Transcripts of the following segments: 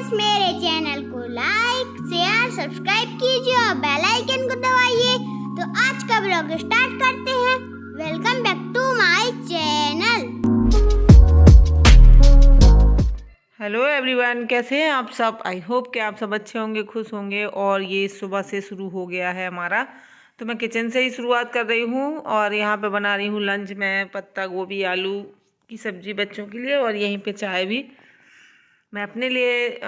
Guys, मेरे channel को like share subscribe कीजिए और बेल आइकन को दबाइए। तो आज का ब्लॉग स्टार्ट करते हैं। Welcome back to my channel. Hello everyone, कैसे हैं आप सब। आई होप कि आप सब अच्छे होंगे, खुश होंगे। और ये सुबह से शुरू हो गया है हमारा, तो मैं किचन से ही शुरुआत कर रही हूँ। और यहाँ पे बना रही हूँ लंच में पत्ता गोभी आलू की सब्ज़ी बच्चों के लिए, और यहीं पे चाय भी मैं अपने लिए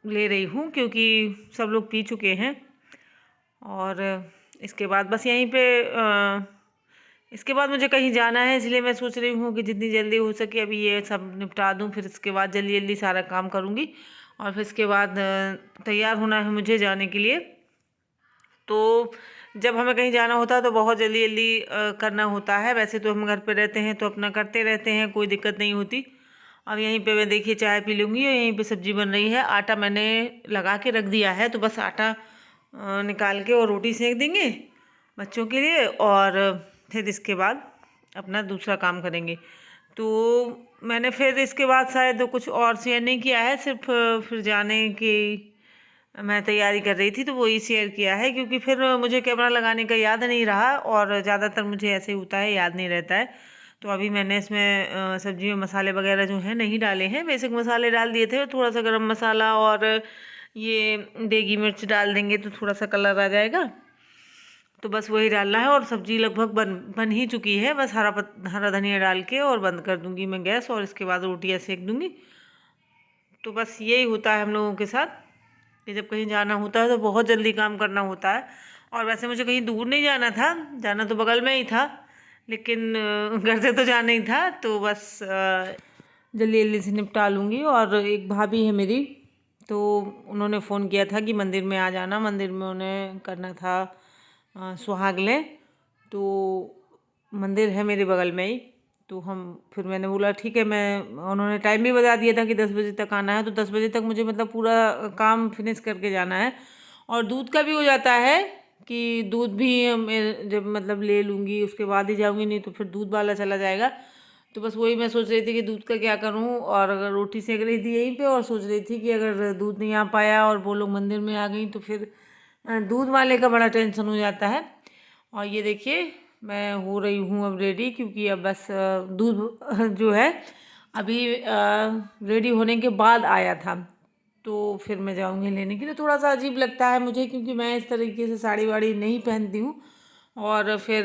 ले रही हूँ क्योंकि सब लोग पी चुके हैं। और इसके बाद बस यहीं पे इसके बाद मुझे कहीं जाना है, इसलिए मैं सोच रही हूँ कि जितनी जल्दी हो सके अभी ये सब निपटा दूँ, फिर इसके बाद जल्दी जल्दी सारा काम करूँगी। और फिर इसके बाद तैयार होना है मुझे जाने के लिए। तो जब हमें कहीं जाना होता है तो बहुत जल्दी जल्दी करना होता है। वैसे तो हम घर पे रहते हैं तो अपना करते रहते हैं, कोई दिक्कत नहीं होती। और यहीं पे मैं देखिए चाय पी लूँगी और यहीं पे सब्ज़ी बन रही है। आटा मैंने लगा के रख दिया है, तो बस आटा निकाल के और रोटी सेक देंगे बच्चों के लिए, और फिर इसके बाद अपना दूसरा काम करेंगे। तो मैंने फिर इसके बाद शायद कुछ और शेयर नहीं किया है, सिर्फ फिर जाने की मैं तैयारी कर रही थी तो वही शेयर किया है, क्योंकि फिर मुझे कैमरा लगाने का याद नहीं रहा, और ज़्यादातर मुझे ऐसे होता है, याद नहीं रहता है। तो अभी मैंने इसमें सब्जी में मसाले वगैरह जो हैं नहीं डाले हैं, बेसिक मसाले डाल दिए थे। थोड़ा सा गरम मसाला और ये देगी मिर्च डाल देंगे तो थोड़ा सा कलर आ जाएगा। तो बस वही डालना है, और सब्जी लगभग बन ही चुकी है। बस हरा धनिया डाल के और बंद कर दूंगी मैं गैस, और इसके बाद रोटियां सेक दूंगी। तो बस यही होता है हम लोगों के साथ कि जब कहीं जाना होता है तो बहुत जल्दी काम करना होता है। और वैसे मुझे कहीं दूर नहीं जाना था, जाना तो बगल में ही था, लेकिन घर से तो जाना ही था। तो बस जल्दी जल्दी से निपटा लूँगी। और एक भाभी है मेरी, तो उन्होंने फ़ोन किया था कि मंदिर में आ जाना, मंदिर में उन्हें करना था सुहाग लें। तो मंदिर है मेरे बगल में ही, तो फिर मैंने बोला ठीक है। उन्होंने टाइम भी बता दिया था कि 10 बजे तक आना है, तो 10 बजे तक मुझे मतलब पूरा काम फिनिश करके जाना है। और दूध का भी हो जाता है कि दूध भी मैं जब मतलब ले लूँगी उसके बाद ही जाऊँगी, नहीं तो फिर दूध वाला चला जाएगा। तो बस वही मैं सोच रही थी कि दूध का क्या करूँ। और अगर रोटी सेक रही थी यहीं पे, और सोच रही थी कि अगर दूध नहीं आ पाया और वो लोग मंदिर में आ गई तो फिर दूध वाले का बड़ा टेंशन हो जाता है। और ये देखिए मैं हो रही हूँ अब रेडी, क्योंकि अब बस दूध जो है अभी रेडी होने के बाद आया था, तो फिर मैं जाऊँगी लेने के लिए। थोड़ा सा अजीब लगता है मुझे, क्योंकि मैं इस तरीके से साड़ी वाड़ी नहीं पहनती हूँ, और फिर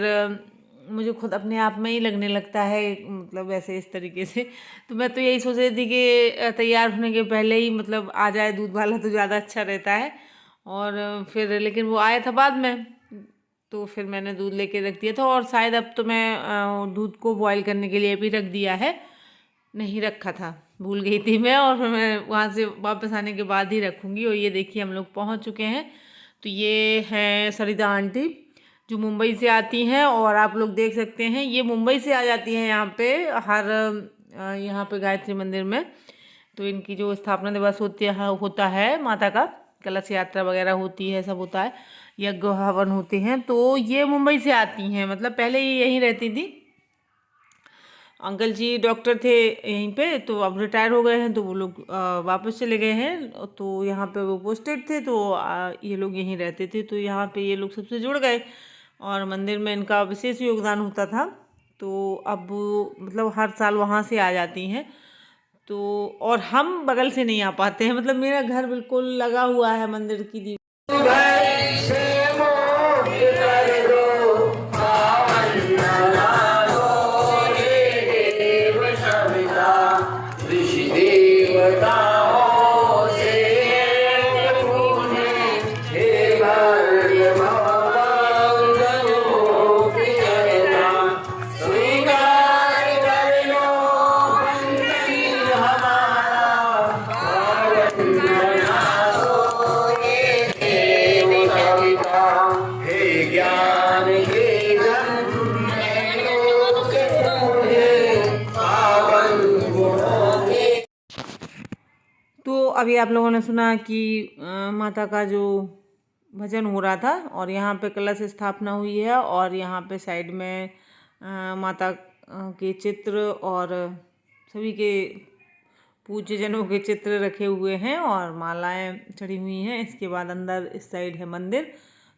मुझे खुद अपने आप में ही लगने लगता है, मतलब ऐसे इस तरीके से। तो मैं तो यही सोच रही थी कि तैयार होने के पहले ही मतलब आ जाए दूध वाला तो ज़्यादा अच्छा रहता है। और फिर लेकिन वो आया था बाद में, तो फिर मैंने दूध लेके रख दिया था। और शायद अब तो मैं दूध को बॉईल करने के लिए भी रख दिया है, नहीं रखा था, भूल गई थी मैं। और फिर मैं वहाँ से वापस आने के बाद ही रखूँगी। और ये देखिए हम लोग पहुँच चुके हैं। तो ये हैं सरिता आंटी, जो मुंबई से आती हैं। और आप लोग देख सकते हैं ये मुंबई से आ जाती हैं यहाँ पे यहाँ पे गायत्री मंदिर में। तो इनकी जो स्थापना दिवस होता है माता का, कलश यात्रा वगैरह होती है, सब होता है, यज्ञ हवन होते हैं, तो ये मुंबई से आती हैं। मतलब पहले ये यहीं रहती थी। अंकल जी डॉक्टर थे यहीं पे, तो अब रिटायर हो गए हैं, तो वो लोग वापस चले गए हैं। तो यहाँ पे वो पोस्टेड थे, तो ये लोग यहीं रहते थे। तो यहाँ पे ये लोग सबसे जुड़ गए, और मंदिर में इनका विशेष योगदान होता था। तो अब मतलब हर साल वहाँ से आ जाती हैं। तो और हम बगल से नहीं आ पाते हैं, मतलब मेरा घर बिल्कुल लगा हुआ है मंदिर की दीवार। तो अभी आप लोगों ने सुना कि माता का जो भजन हो रहा था, और यहाँ पे कलश स्थापना हुई है, और यहाँ पे साइड में माता के चित्र और सभी के पूज्य जनों के चित्र रखे हुए हैं और मालाएं चढ़ी हुई हैं। इसके बाद अंदर इस साइड है मंदिर।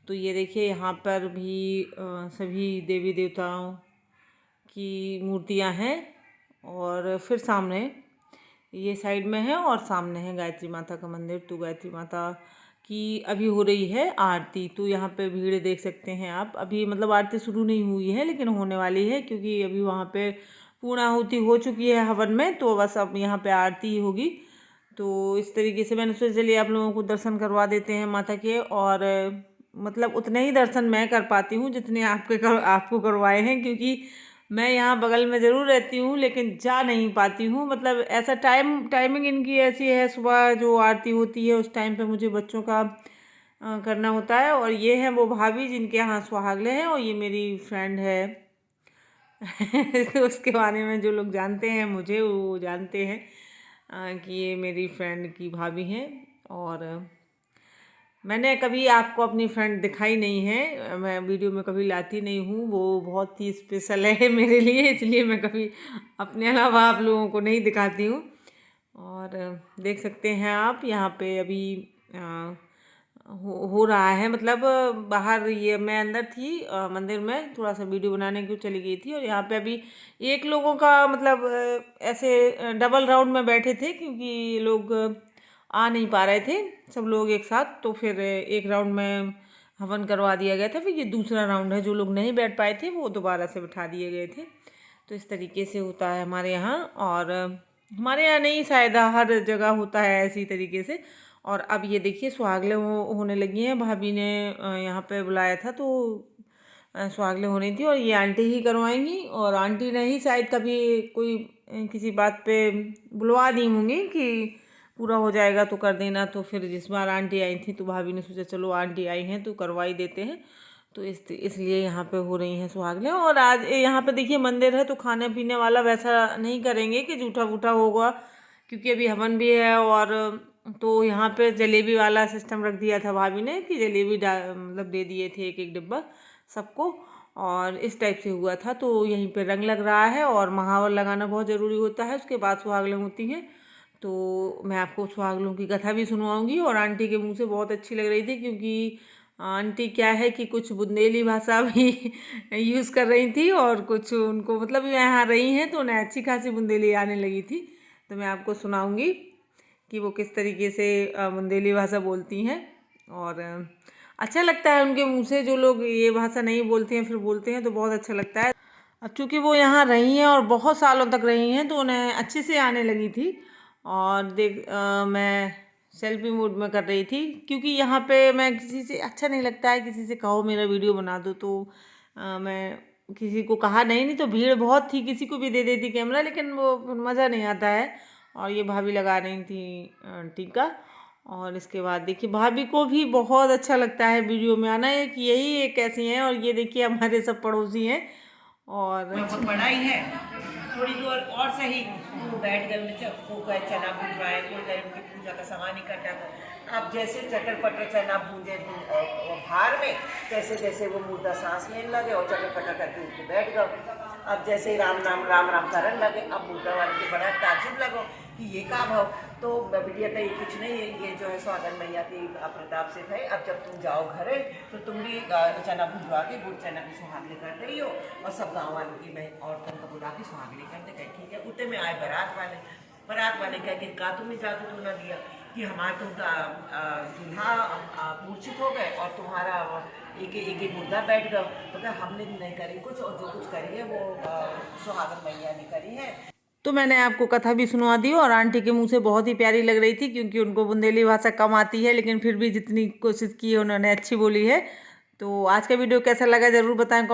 तो ये देखिए यहाँ पर भी सभी देवी देवताओं की मूर्तियां हैं और फिर सामने ये साइड में है और सामने है गायत्री माता का मंदिर। तो गायत्री माता की अभी हो रही है आरती। तो यहाँ पे भीड़ देख सकते हैं आप। अभी मतलब आरती शुरू नहीं हुई है लेकिन होने वाली है, क्योंकि अभी वहाँ पे पूर्णाहुति हो चुकी है हवन में। तो बस अब यहाँ पे आरती ही होगी। तो इस तरीके से मैंने सोचा चलिए आप लोगों को दर्शन करवा देते हैं माता के। और मतलब उतने ही दर्शन मैं कर पाती हूँ जितने आपको करवाए हैं, क्योंकि मैं यहाँ बगल में ज़रूर रहती हूँ लेकिन जा नहीं पाती हूँ। मतलब ऐसा टाइमिंग इनकी ऐसी है, सुबह जो आरती होती है उस टाइम पे मुझे बच्चों का करना होता है। और ये है वो भाभी जिनके यहाँ सुहागले हैं, और ये मेरी फ्रेंड है। तो उसके बारे में जो लोग जानते हैं मुझे वो जानते हैं कि ये मेरी फ्रेंड की भाभी हैं। और मैंने कभी आपको अपनी फ्रेंड दिखाई नहीं है, मैं वीडियो में कभी लाती नहीं हूँ। वो बहुत ही स्पेशल है मेरे लिए, इसलिए मैं कभी अपने अलावा आप लोगों को नहीं दिखाती हूँ। और देख सकते हैं आप यहाँ पे अभी हो रहा है। मतलब बाहर, ये मैं अंदर थी मंदिर में, थोड़ा सा वीडियो बनाने की चली गई थी। और यहाँ पे अभी एक लोगों का मतलब ऐसे डबल राउंड में बैठे थे, क्योंकि लोग आ नहीं पा रहे थे सब लोग एक साथ। तो फिर एक राउंड में हवन करवा दिया गया था। फिर ये दूसरा राउंड है, जो लोग नहीं बैठ पाए थे वो दोबारा से बिठा दिए गए थे। तो इस तरीके से होता है हमारे यहाँ। और हमारे यहाँ नहीं, शायद हर जगह होता है ऐसी तरीके से। और अब ये देखिए सुहागले होने लगी हैं। भाभी ने यहाँ पे बुलाया था तो सुहागले हो रही थी, और ये आंटी ही करवाएंगी। और आंटी ने ही शायद कभी कोई किसी बात पे बुलवा दी होंगी कि पूरा हो जाएगा तो कर देना। तो फिर जिस बार आंटी आई थी तो भाभी ने सोचा चलो आंटी आई हैं तो करवाई देते हैं। तो इसलिए यहाँ पे हो रही हैं सुहागले। और आज यहाँ पे देखिए मंदिर है, तो खाने पीने वाला वैसा नहीं करेंगे कि जूठा वूठा होगा, क्योंकि अभी हवन भी है। और तो यहाँ पे जलेबी वाला सिस्टम रख दिया था भाभी ने कि जलेबी मतलब दे दिए थे एक एक डिब्बा सबको। और इस टाइप से हुआ था। तो यहीं पे रंग लग रहा है, और महावर लगाना बहुत ज़रूरी होता है, उसके बाद सुहागलें होती हैं। तो मैं आपको सुहागलों की कथा भी सुनवाऊंगी। और आंटी के मुंह से बहुत अच्छी लग रही थी, क्योंकि आंटी क्या है कि कुछ बुंदेली भाषा भी यूज़ कर रही थी, और कुछ उनको मतलब यहाँ रही हैं तो उन्हें अच्छी खासी बुंदेली आने लगी थी। तो मैं आपको सुनाऊंगी कि वो किस तरीके से बुंदेली भाषा बोलती हैं। और अच्छा लगता है उनके मुंह से। जो लोग ये भाषा नहीं बोलते हैं फिर बोलते हैं तो बहुत अच्छा लगता है। अब चूँकि वो यहाँ रही हैं और बहुत सालों तक रही हैं तो उन्हें अच्छे से आने लगी थी। और मैं सेल्फी मूड में कर रही थी, क्योंकि यहाँ पे मैं किसी से अच्छा नहीं लगता है किसी से कहो मेरा वीडियो बना दो। तो मैं किसी को कहा नहीं तो भीड़ बहुत थी, किसी को भी दे देती कैमरा, लेकिन वो मज़ा नहीं आता है। और ये भाभी लगा रही थी टीका। और इसके बाद देखिए भाभी को भी बहुत अच्छा लगता है वीडियो में आना, एक यही एक ऐसी हैं। और ये देखिए हमारे सब पड़ोसी हैं। और बड़ा ही है, थोड़ी दूर और सही वो बैठ गए चना भून रहा है, कोई उनकी पूजा का सामान इकट्ठा कर। अब जैसे चटर पटर चना भूंजे भार में, तैसे जैसे वो मुर्दा सांस लेने लगे और चटर पटर करके उठ के बैठ गए। अब जैसे ही राम राम करने लगे, अब मुर्दा वाले के बड़ा ताजुब लगो कि ये का भाव। तो बिटिया कही कुछ नहीं है, ये जो है सुहागन मैया की प्रताप से थे। अब जब तुम जाओ घरे तो तुम भी चना भुजवा के गुड़ चना की सुहागले कर रही हो, और सब गाँव वालों की मैं औरतों को बुला के सुहागले कर दे। ठीक है। उतने में आए बारात वाले कह के का तुम्हें जादू तो ना दिया कि हमारे तुम दूल्हा मूर्छित हो गए और तुम्हारा एक मुर्दा बैठ गया। तो क्या हमने नहीं करी कुछ, और जो कुछ करी है वो सुहागन मैया ने करी है। तो मैंने आपको कथा भी सुनवा दी। और आंटी के मुंह से बहुत ही प्यारी लग रही थी, क्योंकि उनको बुंदेली भाषा कम आती है, लेकिन फिर भी जितनी कोशिश की है उन्होंने अच्छी बोली है। तो आज का वीडियो कैसा लगा ज़रूर बताएं कमेंट।